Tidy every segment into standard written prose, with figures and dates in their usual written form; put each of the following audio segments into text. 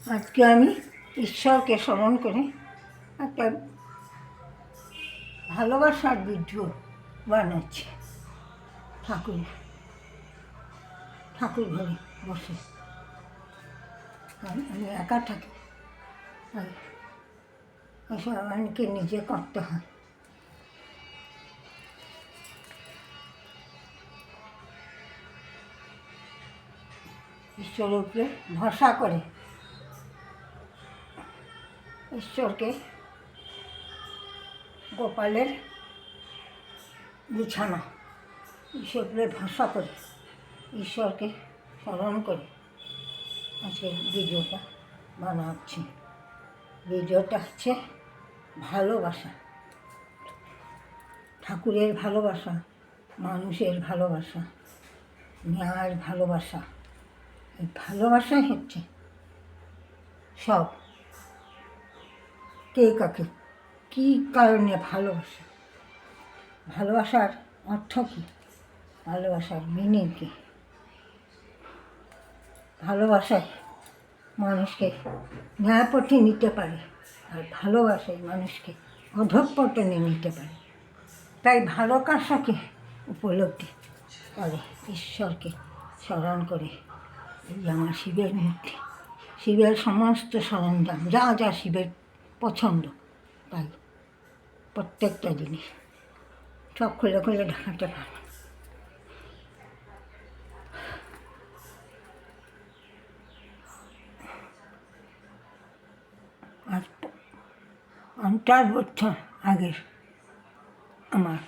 আজকে আমি ঈশ্বরকে স্মরণ করে একটা ভালোবাসার ভিডিও বানাচ্ছি। ঠাকুর ঘরে বসে আমি একা থাকি, এসব আমাকে নিজে করতে হয়। ঈশ্বরের উপরে ভরসা করে ঈশ্বরকে গোপালের বিছানা, ঈশ্বরের ভরসা করে ঈশ্বরকে স্মরণ করে আজকে ভিডিওটা বানাচ্ছি। ভিডিওটা হচ্ছে ভালোবাসা, ঠাকুরের ভালোবাসা, মানুষের ভালোবাসা, ন্যায়ের ভালোবাসা। এই ভালোবাসাই হচ্ছে সব। কে কাকে কী কারণে ভালোবাসা, ভালোবাসার অর্থ কী, ভালোবাসার মিনিং কী? ভালোবাসায় মানুষকে ন্যায়পথে নিতে পারে, আর ভালোবাসায় মানুষকে অধঃপতনে নিতে পারে। তাই ভালোবাসাকে উপলব্ধি করে ঈশ্বরকে স্মরণ করে এই আমার শিবের মূর্তি, শিবের সমস্ত সরঞ্জাম, যা যা শিবের পছন্দ, তাই প্রত্যেকটা জিনিস সব খুলে খুলে দেখাতে পারে। আর 50 বছর আগের আমার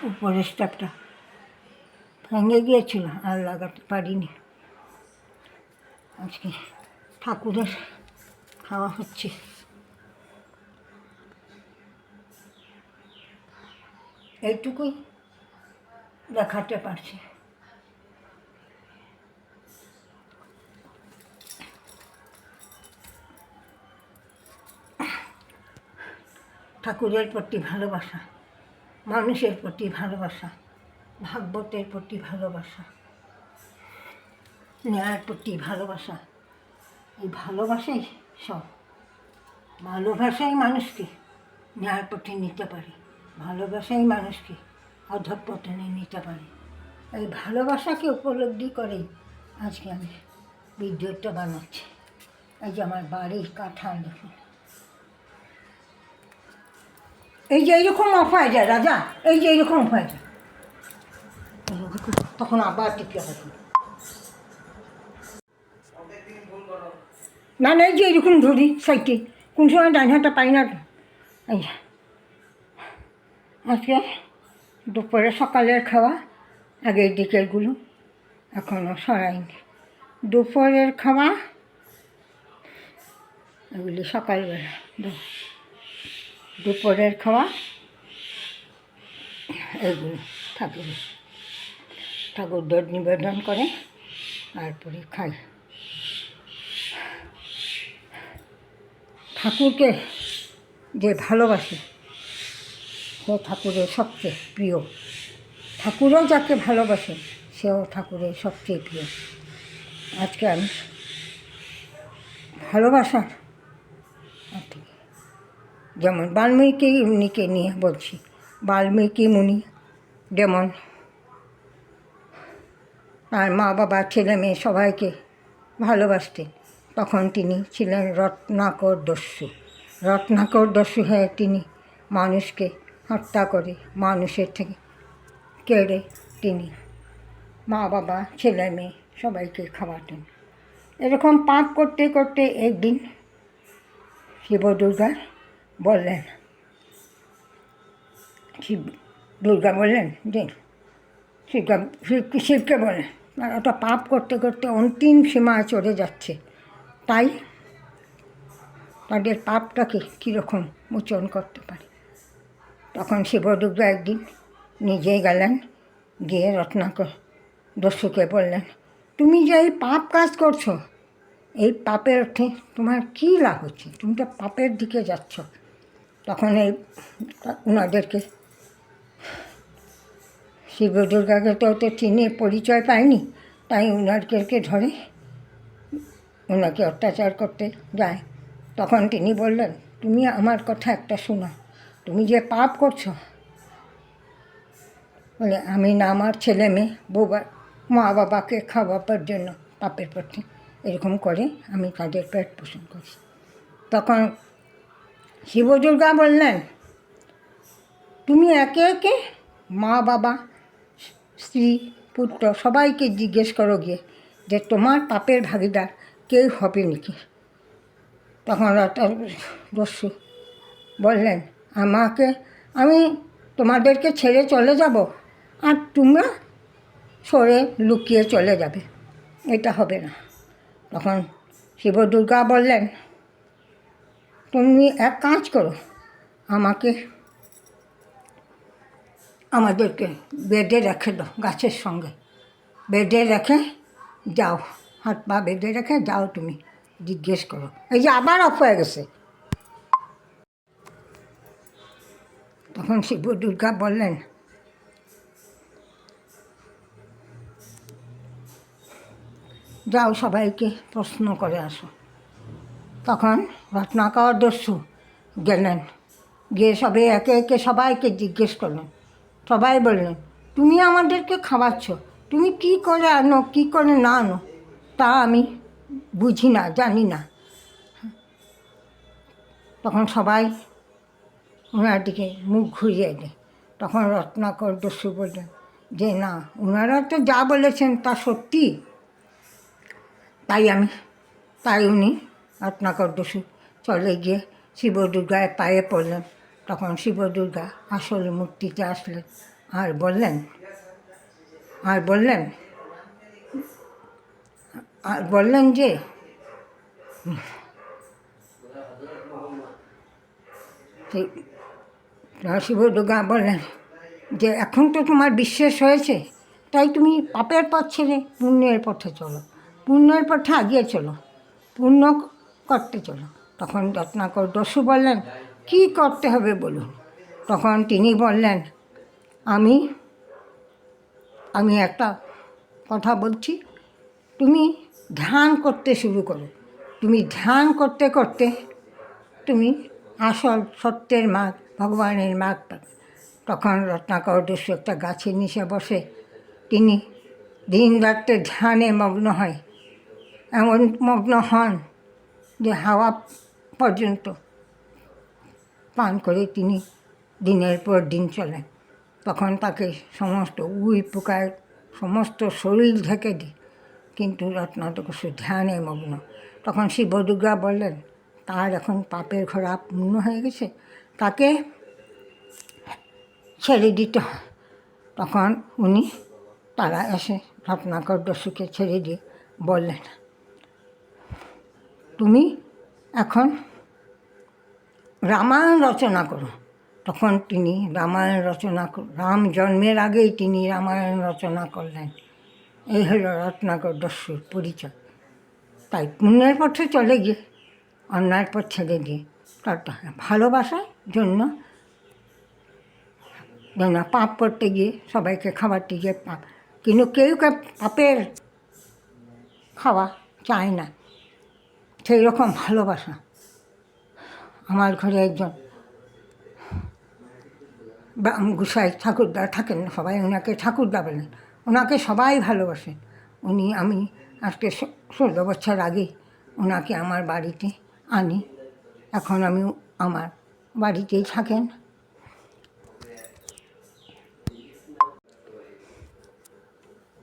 উপরের স্টাফটা ভেঙে গিয়েছিল, আর লাগাতে পারিনি। আজকে ঠাকুরের খাওয়া হচ্ছে। এইটুকুই দেখাতে পারছি। ঠাকুরের প্রতি ভালোবাসা, মানুষের প্রতি ভালোবাসা, ভাগবতের প্রতি ভালোবাসা, ন্যায়ের প্রতি ভালোবাসা, এই ভালোবাসাই সব। ভালোবাসাই মানুষকে ন্যায়ের পথে নিতে পারে, ভালোবাসাই মানুষকে অধঃপতনে নিতে পারে। এই ভালোবাসাকে উপলব্ধি করেই আজকে আমি ভিডিওটা বানাচ্ছি। এই যে আমার বাড়ির কাঁঠাল দেখুন, এই যে এইরকম অফ হয়ে যায় রাজা, এই যে এইরকম হয়ে যায়, তখন আবার টিপে হয় না, এই যে এইরকম ধরি সাইটে, কোন সময় ডান হাতটা পাই না। এই আজকে দুপুরে সকালের খাওয়া, আগের দিকেরগুলো এখনও সরাইনি। দুপুরের খাওয়া এগুলি সকালবেলা, দুপুরের খাওয়া এগুলো ঠাকুরদের নিবেদন করে তারপরে খাই। ঠাকুরকে যে ভালোবাসে সে ঠাকুরের সবচেয়ে প্রিয়, ঠাকুরও যাকে ভালোবাসে সেও ঠাকুরের সবচেয়ে প্রিয়। আজকে আমি ভালোবাসার যেমন বাল্মীকি মুনিকে নিয়ে বলছি। বাল্মীকি মুনি যেমন তার মা বাবা ছেলে মেয়ে সবাইকে ভালোবাসতেন, তখন তিনি ছিলেন রত্নাকর দস্যু হয়ে তিনি মানুষকে হত্যা করে, মানুষের থেকে কেড়ে তিনি মা বাবা ছেলে মেয়ে সবাইকে খাওয়াতেন। এরকম পাপ করতে করতে একদিন দুর্গা বললেন যে শিবকে বললেন ওটা পাপ করতে করতে অন্তিম সীমায় চলে যাচ্ছে, তাই তাদের পাপটাকে কীরকম মোচন করতে পারে। তখন শিবদুর্গা একদিন নিজেই গেলেন, গিয়ে রত্নাকর দস্যুকে বললেন, তুমি যে এই পাপ কাজ করছো, এই পাপের অর্থে তোমার কী লাভ হচ্ছে, তুমি তো পাপের দিকে যাচ্ছ। তখন এই ওনাদেরকে শিবদুর্গাকে তো চিনে পরিচয় পায়নি, তাই ওনাদেরকে ধরে ওনাকে অত্যাচার করতে যায়, তখন তিনি বললেন, তুমি আমার কথা একটা শোনো, তুমি যে পাপ করছো, বলে আমি না আমার ছেলে মেয়ে মা বাবাকে খাওয়াবার জন্য পাপের পথে এরকম করে আমি তাদের পেট পোষণ করি। তখন শিব দুর্গা বললেন, তুমি একে একে মা বাবা স্ত্রী পুত্র সবাইকে জিজ্ঞেস করো গিয়ে যে তোমার পাপের ভাগিদার কেউ হবে নাকি। তখন দস্যু বললেন, আমি তোমাদেরকে ছেড়ে চলে যাব আর তোমরা সরে লুকিয়ে চলে যাবে, এটা হবে না। তখন শিব দুর্গা বললেন, তুমি এক কাজ করো, আমাদেরকে বেঁধে রেখে দাও, গাছের সঙ্গে বেঁধে রেখে যাও, হাত পা বেঁধে রেখে যাও, তুমি জিজ্ঞেস করো। এই যে আবার অফ হয়ে গেছে। তখন শিব দুর্গা বললেন, যাও সবাইকে প্রশ্ন করে আসো। তখন রত্নাকর দস্যু গেলেন, গিয়ে একে একে সবাইকে জিজ্ঞেস করলেন। সবাই বললেন, তুমি আমাদেরকে খাওয়াচ্ছ, তুমি কী করে আনো কী করে না আনো তা আমি বুঝি না, জানি না। তখন সবাই ওনার দিকে মুখ ঘুরিয়ে দেয়। তখন রত্নাকর দস্যু বললেন যে না, ওনারা তো যা বলেছেন তা সত্যি, তাই উনি রত্নাকর দস্যু চলে গিয়ে শিব দুর্গায় পায়ে পড়লেন। তখন শিব দুর্গা আসল মূর্তিতে আসলেন আর বললেন যে শিব দুর্গা বললেন যে এখন তো তোমার বিশ্বাস হয়েছে, তাই তুমি পাপের পথ ছেড়ে পুণ্যের পথে চলো, পুণ্যের পথে আগিয়ে চলো, পুণ্য করতে চলো। তখন রত্নাকর দস্যু বললেন, কী করতে হবে বলুন। তখন তিনি বললেন, আমি একটা কথা বলছি, তুমি ধ্যান করতে শুরু করো, তুমি ধ্যান করতে করতে তুমি আসল সত্যের মার্গ, ভগবানের মার্গ পাবে। তখন রত্নাকর দস্যু একটা গাছের নিচে বসে তিনি দিন রাত্রে ধ্যানে মগ্ন হয়, এমন মগ্ন হন যে হাওয়া পর্যন্ত পান করে তিনি দিনের পর দিন চলেন। তখন তাকে সমস্ত পোকায় সমস্ত শরীর ঢেকে দিই, কিন্তু রত্নাকর ধ্যানে মগ্ন। তখন শিব দুর্গা বললেন, তার এখন পাপের ঘোড়া পূর্ণ হয়ে গেছে, তাকে ছেড়ে দিতে হয়। তখন তারা এসে রত্নাকর দস্যুকে ছেড়ে দিয়ে বললেন, তুমি এখন রামায়ণ রচনা করো। তখন তিনি রামায়ণ রচনা রাম জন্মের আগেই তিনি রামায়ণ রচনা করলেন। এই হলো রত্নাকর দস্যুর পরিচয়। তাই পুণ্যের পথে চলে গিয়ে অন্যায়ের পথ ছেড়ে দিয়ে তার ভালোবাসার জন্য যেন পাপ করতে গিয়ে সবাইকে খাওয়াতে গিয়ে পাপ, কিন্তু কেউ পাপের খাওয়া চায় না, সেই রকম ভালোবাসা। আমার ঘরে একজন গোসাই ঠাকুরদা থাকেন, সবাই ওনাকে ঠাকুরদা বলেন, ওনাকে সবাই ভালোবাসেন। আমি আজকে 16 বছর আগে ওনাকে আমার বাড়িতে আনি, এখন আমি আমার বাড়িতেই থাকেন।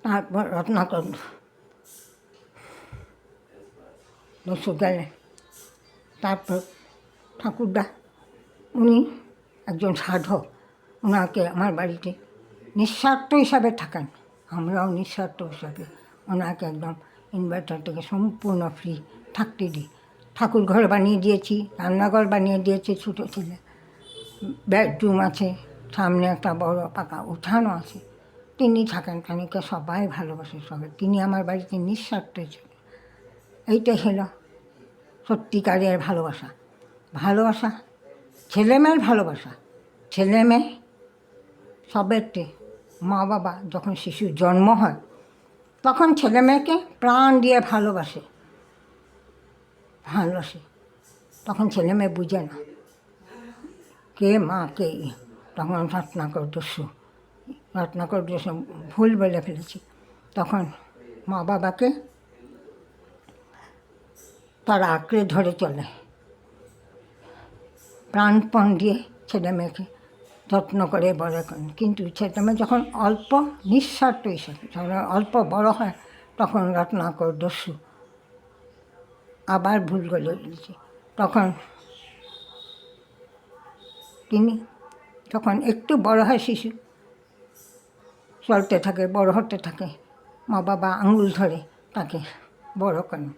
তারপর রত্নাকর দস্যু গেলেন। তারপর ঠাকুরদা উনি একজন সাধক, ওনাকে আমার বাড়িতে নিঃস্বার্থ হিসাবে থাকেন, আমরাও নিঃস্বার্থ হিসাবে ওনাকে একদম ইনভার্টার থেকে সম্পূর্ণ ফ্রি থাকতে দিই। ঠাকুর ঘর বানিয়ে দিয়েছি, রান্নাঘর বানিয়ে দিয়েছি, ছোটো ছেলে বেডরুম আছে, সামনে একটা বড় পাকা উঠানও আছে, তিনি থাকেন। তাকে সবাই ভালোবাসে, সবাই, তিনি আমার বাড়িতে নিঃস্বার্থ হিসাবে। এইটাই হলো সত্যিকারের ভালোবাসা। ভালোবাসা ছেলেমেয়ের ভালোবাসা, ছেলেমেয়ে সবেতে মা বাবা যখন শিশুর জন্ম হয় তখন ছেলেমেয়েকে প্রাণ দিয়ে ভালোবাসে, ভালোবাসে, তখন ছেলে মেয়ে বুঝে না কে মা কে তখন রত্নাকর দস্যু ভুল বলে ফেলেছি। তখন মা বাবাকে তারা আঁকড়ে ধরে চলে, প্রাণপণ দিয়ে ছেলে মেয়েকে যত্ন করে বড় করেন। কিন্তু ছেলে মেয়ে যখন অল্প নিঃস্বার্থ হিসাবে যখন অল্প বড় হয়, তখন রত্নাকর দস্যু আবার ভুল করে ফেলেছে। তখন তিনি যখন একটু বড় হয় শিশু, চলতে থাকে, বড় হতে থাকে, মা বাবা আঙুল ধরে তাকে বড় করেন।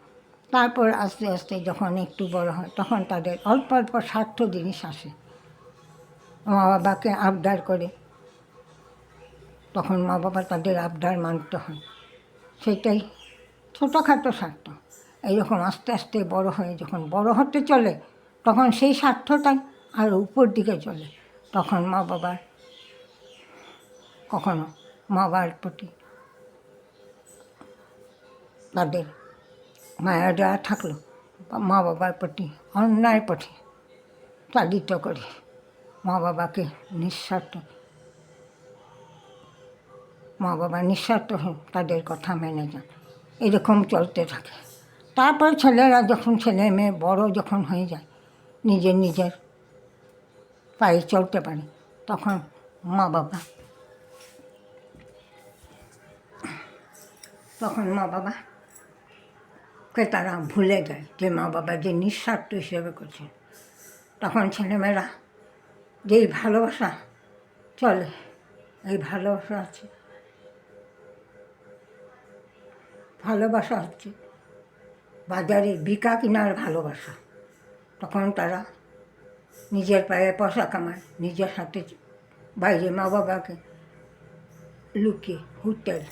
তারপর আস্তে আস্তে যখন একটু বড় হয়, তখন তাদের অল্প অল্প স্বার্থ জিনিস আসে, মা বাবাকে আবদার করে, তখন মা বাবা তাদের আবদার মানতে হয়। সেটাই ছোটোখাটো স্বার্থ। এইরকম আস্তে আস্তে বড় হয়ে যখন বড় হতে চলে, তখন সেই স্বার্থটাই আরও উপর দিকে চলে। তখন মা বাবার কখনো মা বাবার প্রতি তাদের মায়া দেওয়া থাকলো, মা বাবার প্রতি অন্যায় পথে চালিত করে মা বাবাকে নিঃস্বার্থ হয়ে তাদের কথা মেনে যান। এরকম চলতে থাকে। তারপর ছেলেরা যখন ছেলে মেয়ে বড় যখন হয়ে যায়, নিজের পায়ে চলতে পারে, তখন মা বাবাকে তারা ভুলে যায় যে মা বাবা যে নিঃস্বার্থ হিসেবে করছে। তখন ছেলেমেয়েরা যেই ভালোবাসা চলে, এই ভালোবাসা হচ্ছে বাজারে বিকা কিনার ভালোবাসা। তখন তারা নিজের পায়ে পয়সা কামায়, নিজের হাতে বাইরে মা বাবাকে লুকিয়ে হোটেল,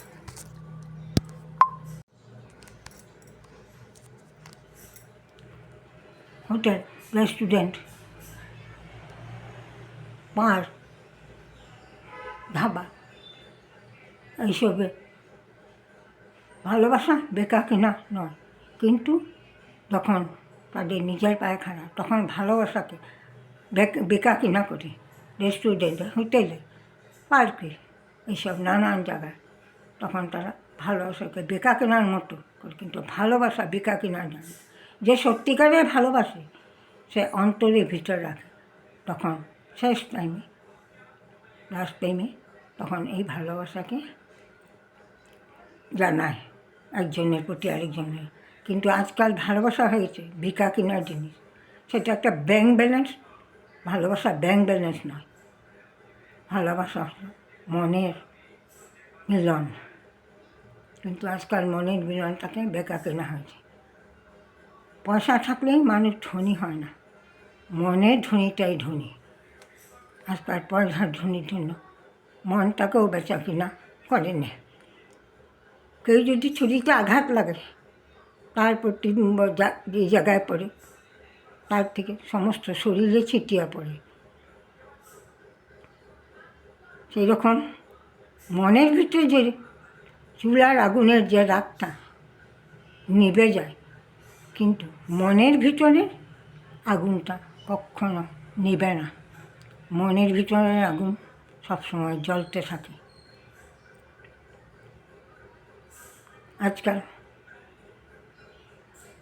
রেস্টুরেন্ট, পার্ক, ধাবা, এইসবে ভালোবাসা বেকা কিনা নয়। কিন্তু যখন তাদের নিজের পায়ে খাড়া, তখন ভালোবাসাকে বেকা কিনা করে রেস্টুরেন্টে, হোটেলে, পার্কে, এইসব নানান জায়গায়, তখন তারা ভালোবাসাকে বেকা কেনার মতো করে। কিন্তু ভালোবাসা বেকা কেনার জন্য যে সত্যিকারের ভালোবাসে, সে অন্তরের ভিতর রাখে। তখন শেষ টাইমে, লাস্ট টাইমে, তখন এই ভালোবাসাকে জানায় একজনের প্রতি আরেকজনের। কিন্তু আজকাল ভালোবাসা হয়েছে ভিকা কেনার জিনিস। সেটা একটা ব্যাংক ব্যালেন্স। ভালোবাসা ব্যাংক ব্যালেন্স নয়, ভালোবাসা হলো মনের মিলন। কিন্তু আজকাল মনের মিলনটাকে বেকা কেনা হয়েছে। পয়সা থাকলেই মানুষ ধনী হয় না, মনের ধনীটাই ধনী। আজকাল পয়সার ধনীর জন্য মনটাকেও বেচা কিনা করে না। কেউ যদি ছুরিতে আঘাত লাগে, তার প্রতি যে জায়গায় পড়ে, তার থেকে সমস্ত শরীরে ছিটিয়ে পড়ে। সেই রকম মনের ভিতরে যে চুলার আগুনের যে রাগটা নিভে যায়, কিন্তু মনের ভিতরে আগুনটা কখনো নিভে না। মনের ভিতরের আগুন সবসময় জ্বলতে থাকে। আজকাল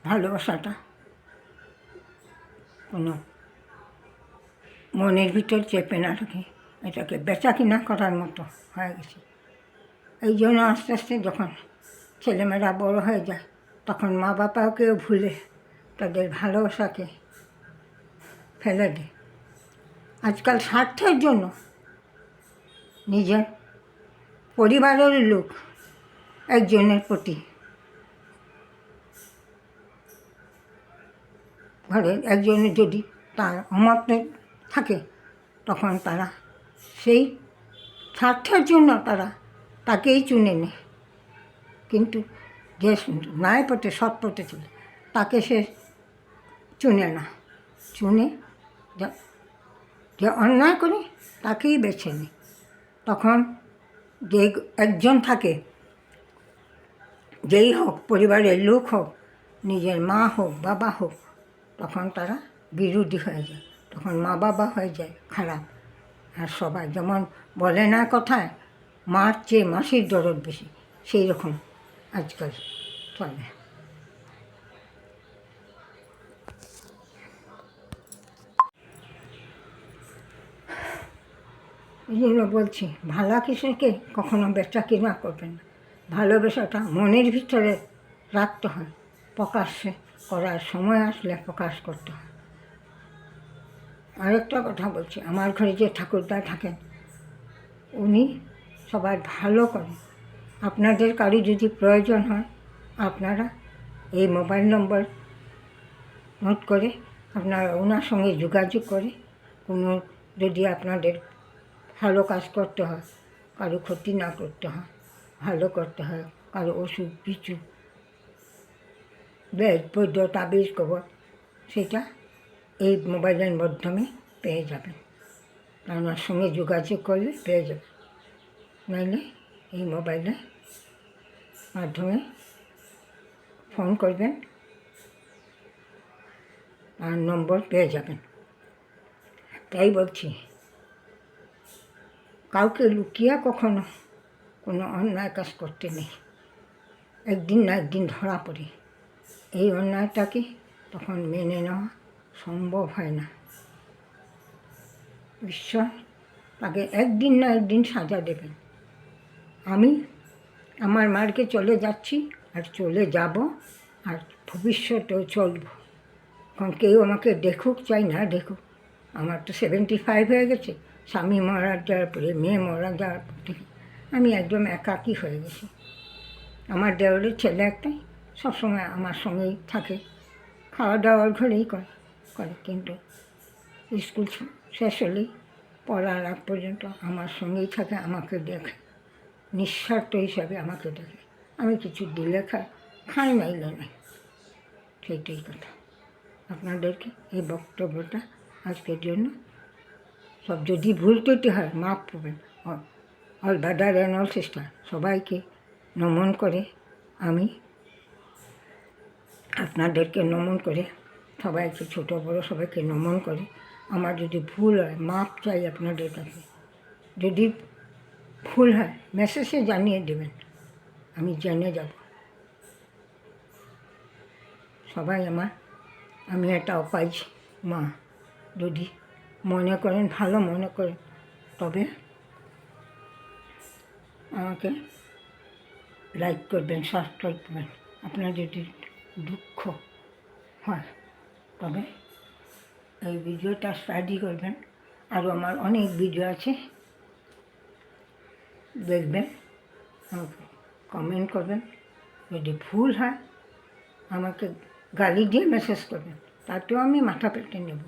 ভালোবাসাটা কোনো মনের ভিতর চেপে না রাখে, এটাকে বেচা কিনা করার মতো হয়ে গেছে। এই জন্য আস্তে আস্তে যখন ছেলেমেয়েরা বড় হয়ে যায়, তখন মা বাবাকেও ভুলে তাদের ভালোবাসাকে ফেলে দেয়। আজকাল স্বার্থের জন্য নিজের পরিবারের লোক একজনের প্রতি, ঘরের একজনের যদি তার অমত থাকে, তখন তারা সেই স্বার্থের জন্য তারা তাকেই চুনে নেয়। কিন্তু যে ন্যায় পথে সৎ পথে চলে, তাকে সে চুনে না। চুনে যে অন্যায় করে তাকেই বেছে নেয়। তখন যে একজন থাকে, যেই হোক, পরিবারের লোক হোক, নিজের মা হোক, বাবা হোক, তখন তারা বিরোধী হয়ে যায়, তখন মা বাবা হয়ে যায় খারাপ। আর সবাই যেমন বলে না কথায়, মার চেয়ে মাসির দরদ বেশি, সেই রকম আজকাল চলে। এই জন্য বলছি, ভালো কিছুকে কখনো বেচা কিনা করবেন না। ভালোবাসাটা মনের ভিতরে রাখতে হয়, প্রকাশ্যে করার সময় আসলে প্রকাশ করতে হয়। আরেকটা কথা বলছি, আমার ঘরে যে ঠাকুরদা থাকেন, উনি সবার ভালো করেন। আপনাদের কারো যদি প্রয়োজন হয়, আপনারা এই মোবাইল নম্বর নোট করে আপনারা ওনার সঙ্গে যোগাযোগ করে কোনো যদি আপনাদের ভালো কাজ করতে হয়, কারো ক্ষতি না করতে হয়, ভালো করতে হয়, কারো ওষুধ পিছু বেদ বৈদ্য তাবিজ কবর, সেটা এই মোবাইলের মাধ্যমে পেয়ে যাবেন। ওনার সঙ্গে যোগাযোগ করলে পেয়ে যাবেন, নইলে এই মোবাইলের মাধ্যমে ফোন করবেন আর নম্বর পেয়ে যাবেন। তাই বলছি, কাউকে লুকিয়ে কখনো কোনো অন্যায় কাজ করতে নেই। একদিন না একদিন ধরা পড়ে, এই অন্যায়টাকে তখন মেনে নেওয়া সম্ভব হয় না। ঈশ্বর তাকে একদিন না একদিন সাজা দেবেন। আমি আমার মার্গে চলে যাচ্ছি আর চলে যাব, আর ভবিষ্যতেও চলব। এখন কেউ আমাকে দেখুক চাই না দেখুক, আমার তো 75 হয়ে গেছে। স্বামী মারা যাওয়ার পরে, মেয়ে মারা যাওয়ার পর থেকে আমি একদম একাকী হয়ে গেছি। আমার দেওরের ছেলে একটাই সবসময় আমার সঙ্গেই থাকে, খাওয়া দাওয়ার ঘরেই করে কিন্তু স্কুল শেষ হলেই পড়ার আগ পর্যন্ত আমার সঙ্গেই থাকে, আমাকে দেখে, নিঃস্বার্থ হিসাবে আমাকে দেখে। আমি কিছু দিলে খাই নাইলে নাই, সেইটাই কথা। আপনাদেরকে এই বক্তব্যটা আজকের জন্য, সব যদি ভুল ত্রুটি হয় মাফ করবেন। All brother and all sister, সবাইকে নমন করে আমি আপনাদেরকে নমন করে, সবাইকে ছোটো বড়ো সবাইকে নমন করে, আমার যদি ভুল হয় মাপ চাই আপনাদের কাছে। যদি ভুল হয় মেসেজে জানিয়ে দেবেন, আমি জেনে যাব। সবাই আমি একটা অপাইজ মা, যদি মনে করেন, ভালো মনে করেন, তবে আমাকে লাইক করবেন, সাবস্ক্রাইব করবেন। আপনার যদি দুঃখ হয় তবে এই ভিডিওটা স্টাডি করবেন। আরও আমার অনেক ভিডিও আছে, দেখবেন, আমাকে কমেন্ট করবেন। যদি ভুল হয় আমাকে গালি দিয়ে মেসেজ করবেন, তাতেও আমি মাথা পেতে নেব,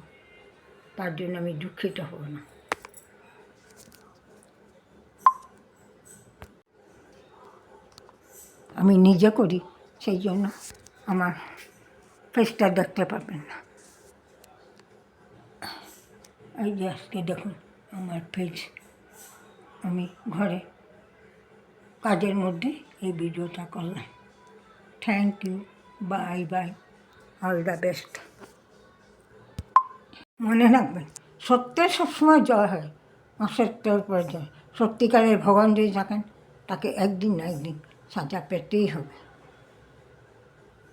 তার জন্য আমি দুঃখিত হব না। আমি নিজে করি, সেই জন্য আমার ফেসটা দেখতে পারবেন না। এই যে আজকে দেখুন আমার ফেস, আমি ঘরে কাজের মধ্যে এই ভিডিওটা করলাম। Thank you, bye bye, all the best. মনে রাখবেন, সত্যের সবসময় জয় হয়, অসত্যের উপর জয়। সত্যিকারের ভগবান যদি থাকেন, তাকে একদিন না একদিন সাজা পেতেই হবে।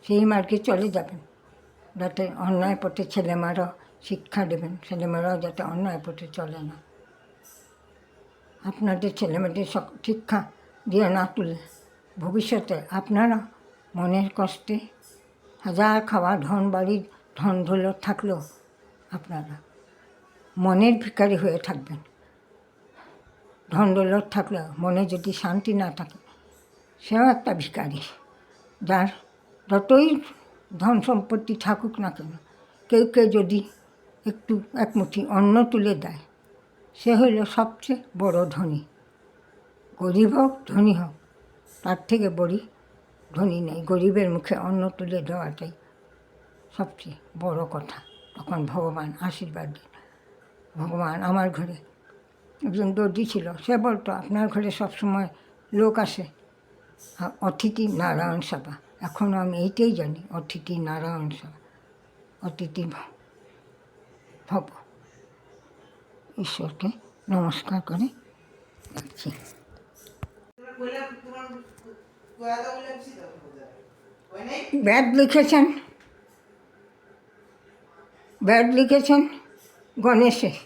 সেই মার্গে চলে যাবেন, যাতে অন্যায় পথে ছেলেমেয়েরাও শিক্ষা দেবেন, ছেলেমেয়েরাও যাতে অন্যায় পথে চলে না। আপনাদের ছেলেমেয়েদের শিক্ষা দিয়ে না তুলে ভবিষ্যতে আপনারা মনের কষ্টে হাজার খাওয়া ধন বাড়ির ধন দৌলত থাকলেও আপনারা মনের ভিখারি হয়ে থাকবেন। ধন দৌলত থাকলেও মনে যদি শান্তি না থাকে, সেও একটা ভিখারি। যার যতই ধন সম্পত্তি থাকুক না কেন, কেউ যদি একটু এক মুঠি অন্ন তুলে দেয়, সে হইল সবচেয়ে বড় ধনী। গরিব হোক ধনী হোক, তার থেকে বড় ধনী নেই। গরিবের মুখে অন্ন তুলে দেওয়াটাই সবচেয়ে বড় কথা। তখন ভগবান আশীর্বাদ দেন। ভগবান, আমার ঘরে একজন দর্জি ছিল, সে বলতো আপনার ঘরে সবসময় লোক আসে, অতিথি নারায়ণ সেবা। এখনও আমি এইটাই জানি, অতিথি নারায়ণ সেবা। অতিথি ভব। ঈশ্বরকে নমস্কার করে যাচ্ছি। বেদ লিখেছেন, বেদ লিখেছেন গণেশের,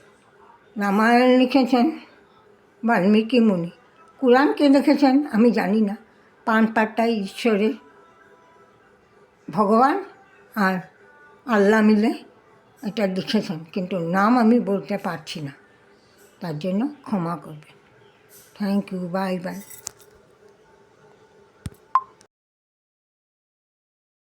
রামায়ণ লিখেছেন বাল্মীকি মুনি, কোরআনকে লিখেছেন আমি জানি না, পান পাতায় ঈশ্বরের ভগবান আর আল্লাহ মিলে এটা লিখেছেন, কিন্তু নাম আমি বলতে পারছি না, তার জন্য ক্ষমা করবেন। Thank you, bye by.